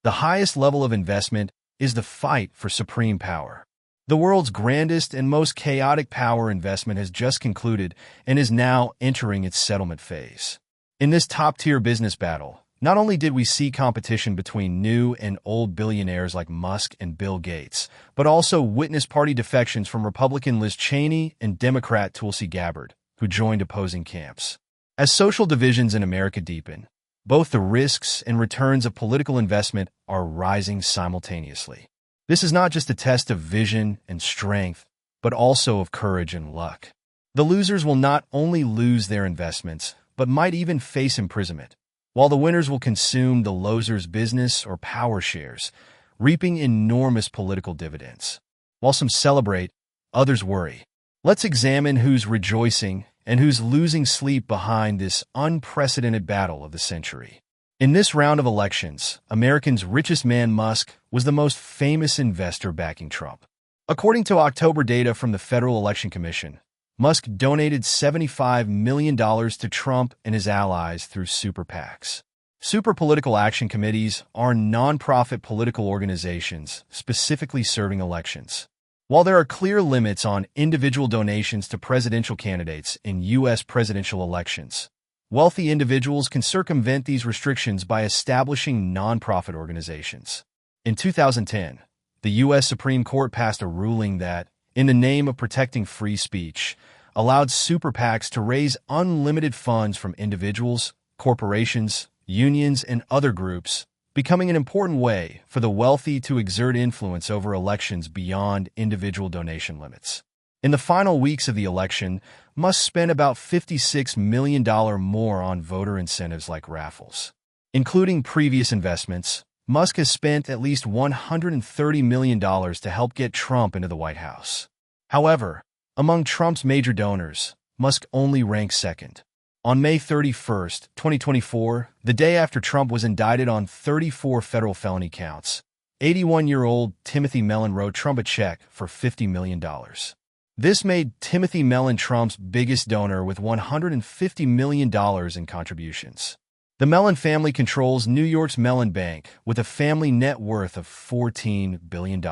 The highest level of investment is the fight for supreme power. The world's grandest and most chaotic power investment has just concluded and is now entering its settlement phase. In this top-tier business battle, not only did we see competition between new and old billionaires like Musk and Bill Gates, but also witness party defections from Republican Liz Cheney and Democrat Tulsi Gabbard, who joined opposing camps. As social divisions in America deepen, both the risks and returns of political investment are rising simultaneously. This is not just a test of vision and strength, but also of courage and luck. The losers will not only lose their investments, but might even face imprisonment, while the winners will consume the losers' business or power shares, reaping enormous political dividends. While some celebrate, others worry. Let's examine who's rejoicing and who's losing sleep behind this unprecedented battle of the century. In this round of elections, America's richest man Musk was the most famous investor backing Trump. According to October data from the Federal Election Commission, Musk donated $75 million to Trump and his allies through super PACs. Super Political Action Committees are nonprofit political organizations specifically serving elections. While there are clear limits on individual donations to presidential candidates in U.S. presidential elections, wealthy individuals can circumvent these restrictions by establishing nonprofit organizations. In 2010, the U.S. Supreme Court passed a ruling that, in the name of protecting free speech, allowed super PACs to raise unlimited funds from individuals, corporations, unions, and other groups, becoming an important way for the wealthy to exert influence over elections beyond individual donation limits. In the final weeks of the election, Musk spent about $56 million more on voter incentives like raffles. Including previous investments, Musk has spent at least $130 million to help get Trump into the White House. However, among Trump's major donors, Musk only ranks second. On May 31, 2024, the day after Trump was indicted on 34 federal felony counts, 81-year-old Timothy Mellon wrote Trump a check for $50 million. This made Timothy Mellon Trump's biggest donor with $150 million in contributions. The Mellon family controls New York's Mellon Bank with a family net worth of $14 billion.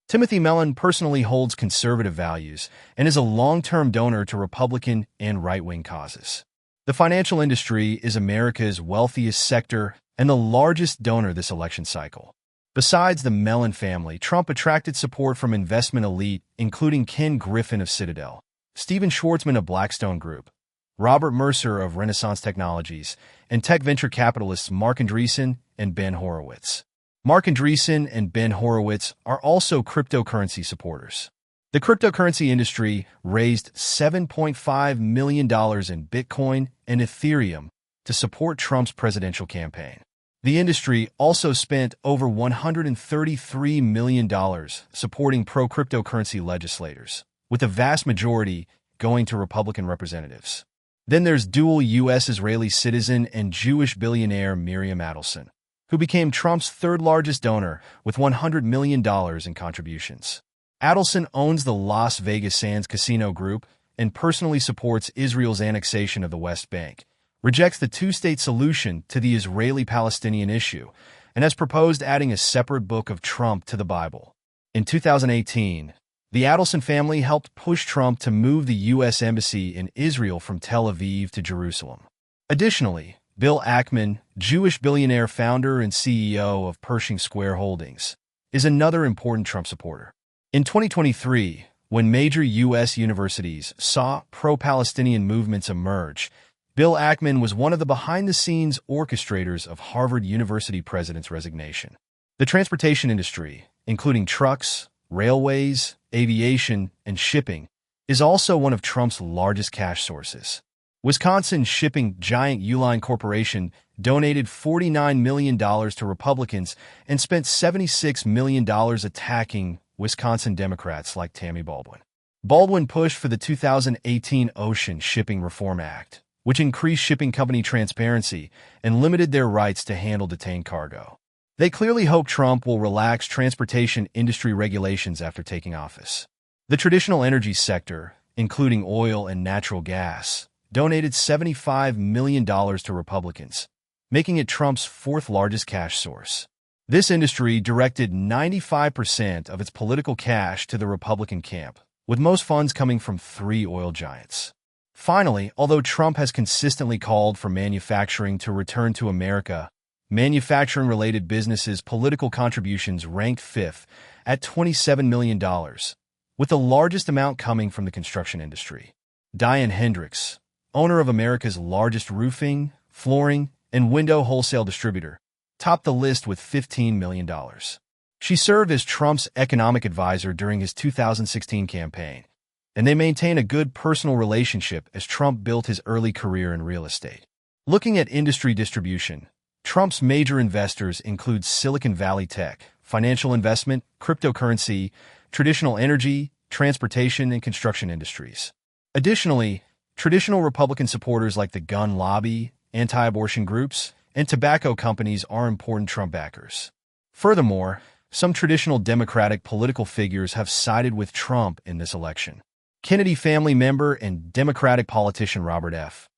Timothy Mellon personally holds conservative values and is a long-term donor to Republican and right-wing causes. The financial industry is America's wealthiest sector and the largest donor this election cycle. Besides the Mellon family, Trump attracted support from investment elite, including Ken Griffin of Citadel, Stephen Schwarzman of Blackstone Group, Robert Mercer of Renaissance Technologies, and tech venture capitalists Marc Andreessen and Ben Horowitz. Marc Andreessen and Ben Horowitz are also cryptocurrency supporters. The cryptocurrency industry raised $7.5 million in Bitcoin and Ethereum to support Trump's presidential campaign. The industry also spent over $133 million supporting pro-cryptocurrency legislators, with the vast majority going to Republican representatives. Then there's dual U.S.-Israeli citizen and Jewish billionaire Miriam Adelson, who became Trump's third-largest donor with $100 million in contributions. Adelson owns the Las Vegas Sands Casino Group and personally supports Israel's annexation of the West Bank, rejects the two-state solution to the Israeli-Palestinian issue, and has proposed adding a separate book of Trump to the Bible. In 2018, the Adelson family helped push Trump to move the U.S. Embassy in Israel from Tel Aviv to Jerusalem. Additionally, Bill Ackman, Jewish billionaire founder and CEO of Pershing Square Holdings, is another important Trump supporter. In 2023, when major U.S. universities saw pro-Palestinian movements emerge, Bill Ackman was one of the behind-the-scenes orchestrators of Harvard University president's resignation. The transportation industry, including trucks, railways, aviation, and shipping, is also one of Trump's largest cash sources. Wisconsin shipping giant Uline Corporation donated $49 million to Republicans and spent $76 million attacking Wisconsin Democrats like Tammy Baldwin. Baldwin pushed for the 2018 Ocean Shipping Reform Act, which increased shipping company transparency and limited their rights to handle detained cargo. They clearly hope Trump will relax transportation industry regulations after taking office. The traditional energy sector, including oil and natural gas, donated $75 million to Republicans, making it Trump's fourth-largest cash source. This industry directed 95% of its political cash to the Republican camp, with most funds coming from three oil giants. Finally, although Trump has consistently called for manufacturing to return to America, manufacturing-related businesses' political contributions ranked fifth at $27 million, with the largest amount coming from the construction industry. Diane Hendricks, owner of America's largest roofing, flooring, and window wholesale distributor, topped the list with $15 million. She served as Trump's economic advisor during his 2016 campaign, and they maintain a good personal relationship as Trump built his early career in real estate. Looking at industry distribution, Trump's major investors include Silicon Valley tech, financial investment, cryptocurrency, traditional energy, transportation, and construction industries. Additionally, traditional Republican supporters like the gun lobby, anti-abortion groups, and tobacco companies are important Trump backers. Furthermore, some traditional Democratic political figures have sided with Trump in this election. Kennedy family member and Democratic politician Robert F.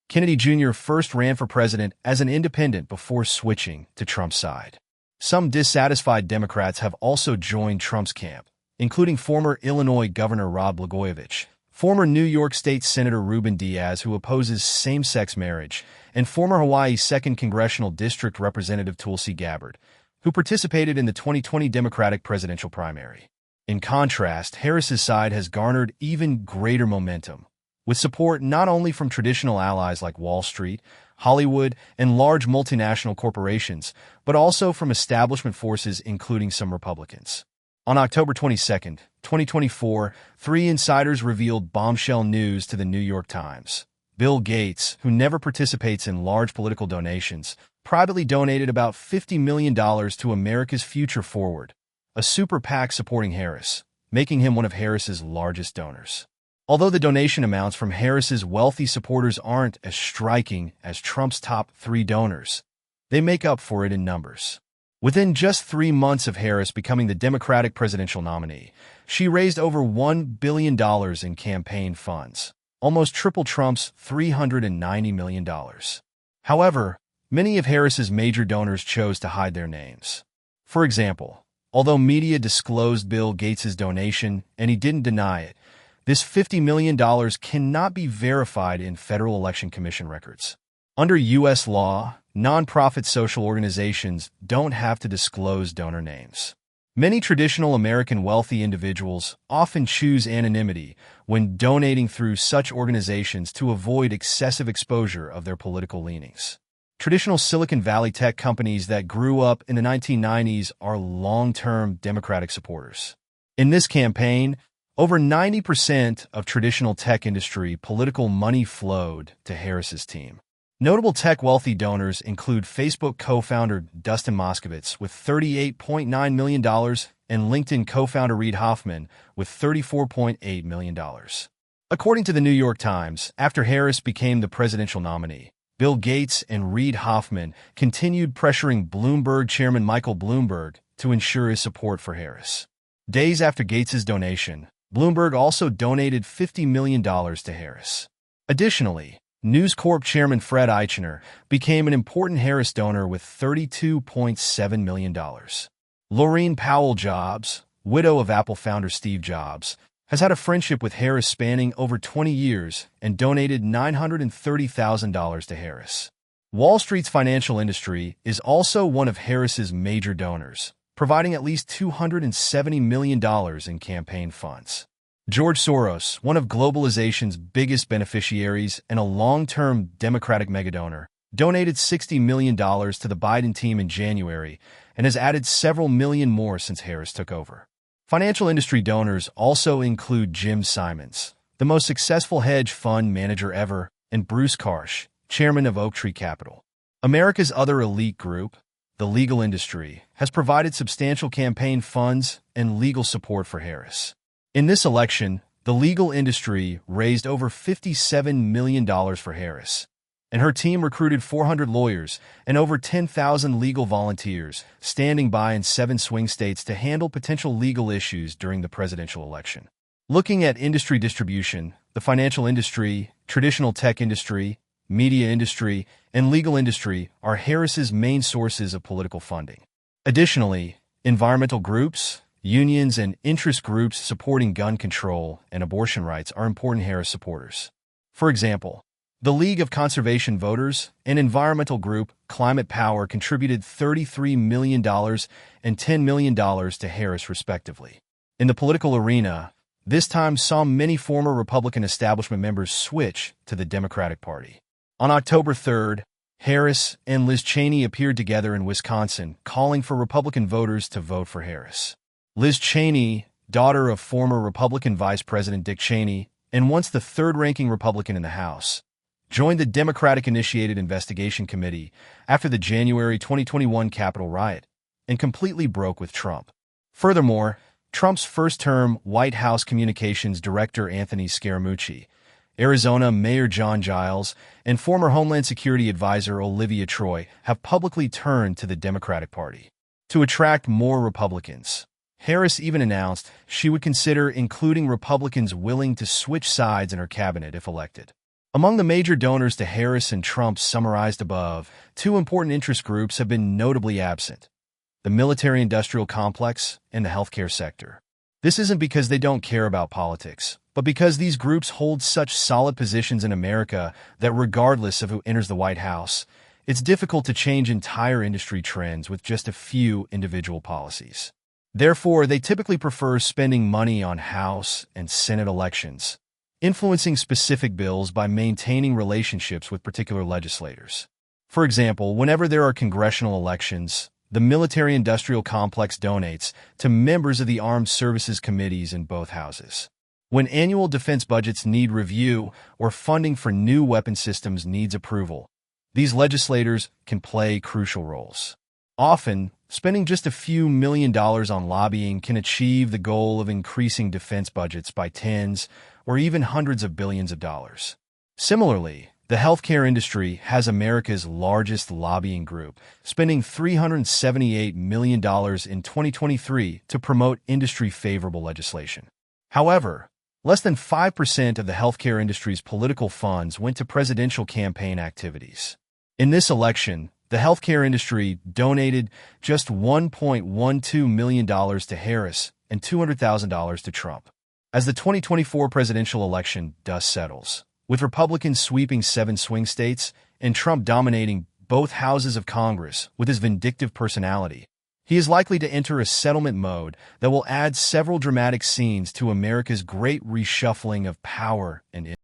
Kennedy Jr. first ran for president as an independent before switching to Trump's side. Some dissatisfied Democrats have also joined Trump's camp, including former Illinois Governor Rod Blagojevich, former New York State Senator Ruben Diaz, who opposes same-sex marriage, and former Hawaii 2nd Congressional District Representative Tulsi Gabbard, who participated in the 2020 Democratic presidential primary. In contrast, Harris's side has garnered even greater momentum, with support not only from traditional allies like Wall Street, Hollywood, and large multinational corporations, but also from establishment forces including some Republicans. On October 22, 2024, three insiders revealed bombshell news to the New York Times. Bill Gates, who never participates in large political donations, privately donated about $50 million to America's Future Forward, a super PAC supporting Harris, making him one of Harris's largest donors. Although the donation amounts from Harris's wealthy supporters aren't as striking as Trump's top three donors, they make up for it in numbers. Within just 3 months of Harris becoming the Democratic presidential nominee, she raised over $1 billion in campaign funds, almost triple Trump's $390 million. However, many of Harris's major donors chose to hide their names. For example, although media disclosed Bill Gates' donation and he didn't deny it, this $50 million cannot be verified in Federal Election Commission records. Under U.S. law, nonprofit social organizations don't have to disclose donor names. Many traditional American wealthy individuals often choose anonymity when donating through such organizations to avoid excessive exposure of their political leanings. Traditional Silicon Valley tech companies that grew up in the 1990s are long-term Democratic supporters. In this campaign, over 90% of traditional tech industry political money flowed to Harris's team. Notable tech wealthy donors include Facebook co-founder Dustin Moskovitz with $38.9 million and LinkedIn co-founder Reid Hoffman with $34.8 million. According to the New York Times, after Harris became the presidential nominee, Bill Gates and Reid Hoffman continued pressuring Bloomberg chairman Michael Bloomberg to ensure his support for Harris. Days after Gates' donation, Bloomberg also donated $50 million to Harris. Additionally, News Corp chairman Fred Eichner became an important Harris donor with $32.7 million. Laurene Powell Jobs, widow of Apple founder Steve Jobs, has had a friendship with Harris spanning over 20 years and donated $930,000 to Harris. Wall Street's financial industry is also one of Harris's major donors, providing at least $270 million in campaign funds. George Soros, one of globalization's biggest beneficiaries and a long-term Democratic megadonor, donated $60 million to the Biden team in January and has added several million more since Harris took over. Financial industry donors also include Jim Simons, the most successful hedge fund manager ever, and Bruce Karsh, chairman of Oaktree Capital. America's other elite group, the legal industry, has provided substantial campaign funds and legal support for Harris. In this election, the legal industry raised over $57 million for Harris, and her team recruited 400 lawyers and over 10,000 legal volunteers standing by in 7 swing states to handle potential legal issues during the presidential election. Looking at industry distribution, the financial industry, traditional tech industry, media industry, and legal industry are Harris's main sources of political funding. Additionally, environmental groups, unions, and interest groups supporting gun control and abortion rights are important Harris supporters. For example, the League of Conservation Voters, an environmental group, Climate Power, contributed $33 million and $10 million to Harris, respectively. In the political arena, this time saw many former Republican establishment members switch to the Democratic Party. On October 3rd, Harris and Liz Cheney appeared together in Wisconsin, calling for Republican voters to vote for Harris. Liz Cheney, daughter of former Republican Vice President Dick Cheney, and once the third-ranking Republican in the House, joined the Democratic-initiated investigation committee after the January 2021 Capitol riot and completely broke with Trump. Furthermore, Trump's first-term White House Communications Director Anthony Scaramucci, Arizona Mayor John Giles, and former Homeland Security Advisor Olivia Troy have publicly turned to the Democratic Party to attract more Republicans. Harris even announced she would consider including Republicans willing to switch sides in her cabinet if elected. Among the major donors to Harris and Trump summarized above, two important interest groups have been notably absent: the military-industrial complex and the healthcare sector. This isn't because they don't care about politics, but because these groups hold such solid positions in America that regardless of who enters the White House, it's difficult to change entire industry trends with just a few individual policies. Therefore, they typically prefer spending money on House and Senate elections, influencing specific bills by maintaining relationships with particular legislators. For example, whenever there are congressional elections, the military-industrial complex donates to members of the armed services committees in both houses. When annual defense budgets need review or funding for new weapon systems needs approval, these legislators can play crucial roles. Often, spending just a few $1 million on lobbying can achieve the goal of increasing defense budgets by tens or even hundreds of billions of dollars. Similarly, the healthcare industry has America's largest lobbying group, spending $378 million in 2023 to promote industry-favorable legislation. However, less than 5% of the healthcare industry's political funds went to presidential campaign activities. In this election, the healthcare industry donated just $1.12 million to Harris and $200,000 to Trump. As the 2024 presidential election dust settles, with Republicans sweeping 7 swing states and Trump dominating both houses of Congress with his vindictive personality, he is likely to enter a settlement mode that will add several dramatic scenes to America's great reshuffling of power and